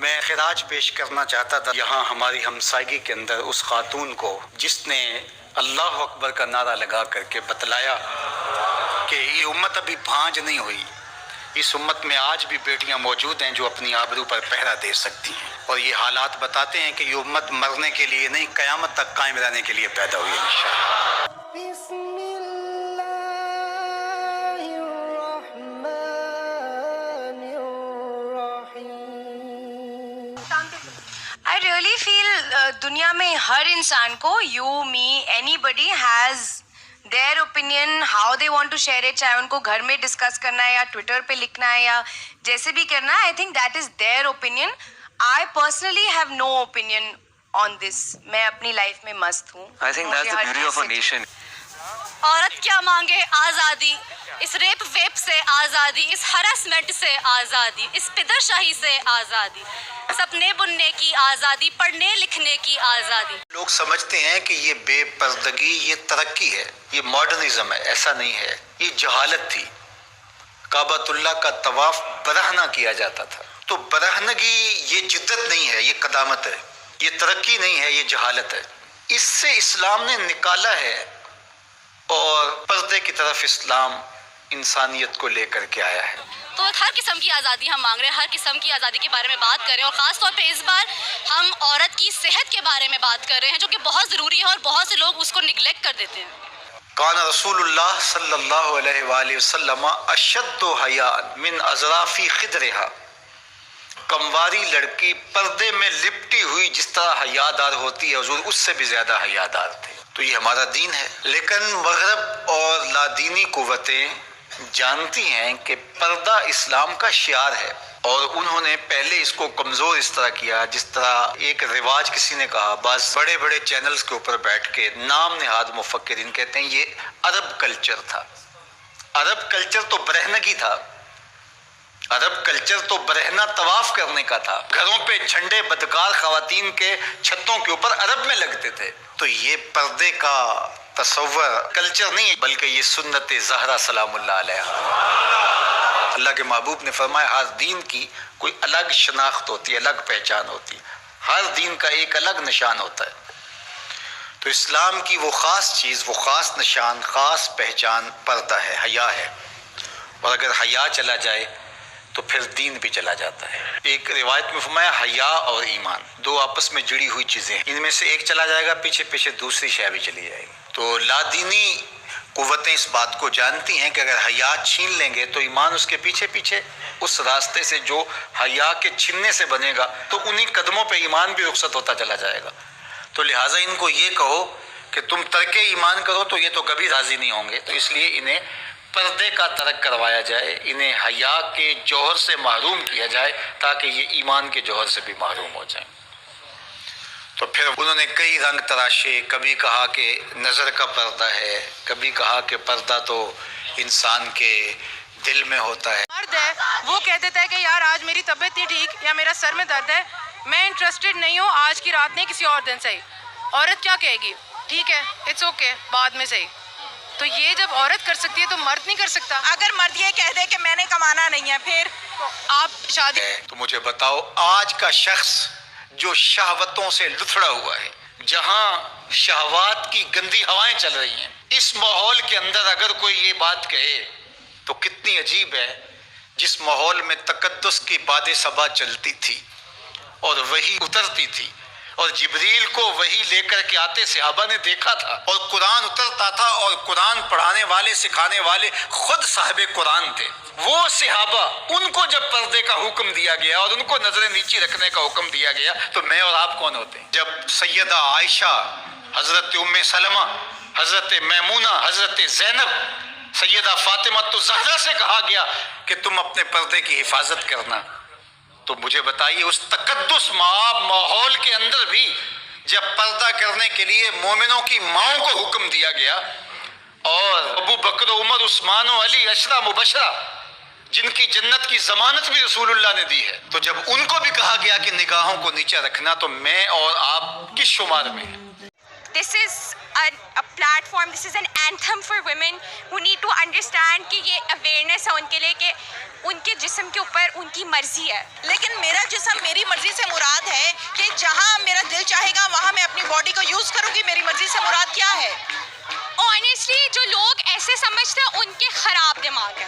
میں خراج پیش کرنا چاہتا تھا یہاں ہماری ہمسائیگی کے اندر اس خاتون کو جس نے اللہ اکبر کا نعرہ لگا کر کے بتلایا کہ یہ امت ابھی بھانج نہیں ہوئی، اس امت میں آج بھی بیٹیاں موجود ہیں جو اپنی آبرو پر پہرا دے سکتی ہیں، اور یہ حالات بتاتے ہیں کہ یہ امت مرنے کے لیے نہیں قیامت تک قائم رہنے کے لیے پیدا ہوئی ہے انشاءاللہ۔ I really feel دنیا میں ہر انسان کو you, me, anybody has their opinion how they want to share it، چاہے ان کو گھر میں ڈسکس کرنا ہے یا ٹویٹر پہ لکھنا ہے یا جیسے بھی کرنا ہے. I think that is their opinion. I personally have no opinion on this. میں اپنی لائف میں مست ہوں. I think that's the beauty of a nation. عورت کیا مانگے؟ آزادی. اس ریپ ویپ سے آزادی، اس ہراسمنٹ سے آزادی، اس پدر شاہی سے آزادی، سپنے بننے کی آزادی، پڑھنے لکھنے کی آزادی. لوگ سمجھتے ہیں کہ یہ بے پردگی یہ ترقی ہے، یہ ماڈرنزم ہے. ایسا نہیں ہے، یہ جہالت تھی. کعبۃ اللہ کا طواف برہنہ کیا جاتا تھا، تو برہنگی یہ جدت نہیں ہے، یہ قدامت ہے، یہ ترقی نہیں ہے، یہ جہالت ہے. اس سے اسلام نے نکالا ہے، اور پردے کی طرف اسلام انسانیت کو لے کر کے آیا ہے. تو ہر قسم کی آزادی ہم مانگ رہے ہیں، ہر قسم کی آزادی کے بارے میں بات کر رہے ہیں، اور خاص طور پہ اس بار ہم عورت کی صحت کے بارے میں بات کر رہے ہیں، جو کہ بہت ضروری ہے اور بہت سے لوگ اس کو نگلیکٹ کر دیتے ہیں. کان رسول اللہ صلی اللہ علیہ وآلہ وسلم اشد حیاء من اظراف خدرها. کمواری لڑکی پردے میں لپٹی ہوئی جس طرح حیادار ہوتی ہے، حضور اس سے بھی زیادہ حیادار تھے. تو یہ ہمارا دین ہے. لیکن مغرب اور لادینی قوتیں جانتی ہیں کہ پردہ اسلام کا شعار ہے، اور انہوں نے پہلے اس کو کمزور اس طرح کیا جس طرح ایک رواج کسی نے کہا. بعض بڑے بڑے چینلز کے اوپر بیٹھ کے نام نہاد مفکرین کہتے ہیں یہ عرب کلچر تھا. عرب کلچر تو برہنگی تھا، عرب کلچر تو برہنہ طواف کرنے کا تھا. گھروں پہ جھنڈے بدکار خواتین کے چھتوں کے اوپر عرب میں لگتے تھے. تو یہ پردے کا تصور کلچر نہیں ہے، بلکہ یہ سنت زہرا سلام اللہ علیہا. اللہ کے محبوب نے فرمایا ہر دین کی کوئی الگ شناخت ہوتی ہے، الگ پہچان ہوتی ہے، ہر دین کا ایک الگ نشان ہوتا ہے. تو اسلام کی وہ خاص چیز، وہ خاص نشان، خاص پہچان پردہ ہے، حیا ہے. اور اگر حیا چلا جائے تو پھر دین بھی چلا جاتا ہے. ایک روایت میں فرمایا حیا اور ایمان دو آپس میں جڑی ہوئی چیزیں ہیں، ان میں سے ایک چلا جائے گا پیچھے پیچھے دوسری شے بھی چلی جائے گی. تو لادینی قوتیں اس بات کو جانتی ہیں کہ اگر حیا چھین لیں گے تو ایمان اس کے پیچھے پیچھے اس راستے سے جو حیا کے چھیننے سے بنے گا تو انہی قدموں پہ ایمان بھی رخصت ہوتا چلا جائے گا. تو لہٰذا ان کو یہ کہو کہ تم ترک ایمان کرو تو یہ تو کبھی راضی نہیں ہوں گے. تو اس لیے انہیں پردے کا ترک کروایا جائے، انہیں حیا کے جوہر سے محروم کیا جائے تاکہ یہ ایمان کے جوہر سے بھی محروم ہو جائیں. تو پھر انہوں نے کئی رنگ تراشے، کبھی کہا کہ نظر کا پردہ ہے، کبھی کہا کہ پردہ تو انسان کے دل میں ہوتا ہے. مرد ہے وہ کہہ دیتا ہے کہ یار آج میری طبیعت نہیں ٹھیک یا میرا سر میں درد ہے، میں انٹرسٹڈ نہیں ہوں، آج کی رات نہیں کسی اور دن صحیح. عورت کیا کہے گی؟ ٹھیک ہے اٹس اوکے بعد میں صحیح. تو یہ جب عورت کر سکتی ہے تو مرد نہیں کر سکتا. اگر مرد یہ کہہ دے کہ میں نے کمانا نہیں ہے پھر آپ شادی تو مجھے بتاؤ آج کا شخص جو شہوتوں سے لتھڑا ہوا ہے، جہاں شہوات کی گندی ہوائیں چل رہی ہیں، اس ماحول کے اندر اگر کوئی یہ بات کہے تو کتنی عجیب ہے. جس ماحول میں تقدس کی باد صبا چلتی تھی اور وہی اترتی تھی اور جبریل کو وہی لے کر کے آتے صحابہ نے دیکھا تھا، اور قرآن اترتا تھا اور قرآن پڑھانے والے سکھانے والے خود صاحب قرآن تھے. وہ صحابہ ان کو جب پردے کا حکم دیا گیا اور ان کو نظریں نیچی رکھنے کا حکم دیا گیا تو میں اور آپ کون ہوتے ہیں؟ جب سیدہ عائشہ، حضرت ام سلمہ، حضرت میمونہ، حضرت زینب، سیدہ فاطمہ الزہرا سے کہا گیا کہ تم اپنے پردے کی حفاظت کرنا، تو مجھے بتائیے اس تقدس مآب ماحول کے اندر بھی جب پردہ کرنے کے لیے مومنوں کی ماؤں کو حکم دیا گیا، اور ابو بکر و عمر عثمان و علی عشرہ مبشرہ جن کی جنت کی ضمانت بھی رسول اللہ نے دی ہے، تو جب ان کو بھی کہا گیا کہ نگاہوں کو نیچے رکھنا، تو میں اور آپ کس شمار میں ہیں؟ this is a platform, this is an anthem for women who need to understand کہ یہ awareness ہے ان کے لیے کہ ان کے جسم کے اوپر ان کی مرضی ہے. لیکن میرا جسم میری مرضی سے مراد ہے کہ جہاں میرا دل چاہے گا وہاں میں اپنی باڈی کو یوز کروں گی. میری مرضی سے مراد کیا ہے؟ آنیسٹلی جو لوگ ایسے سمجھتے ہیں ان کے خراب دماغ ہے.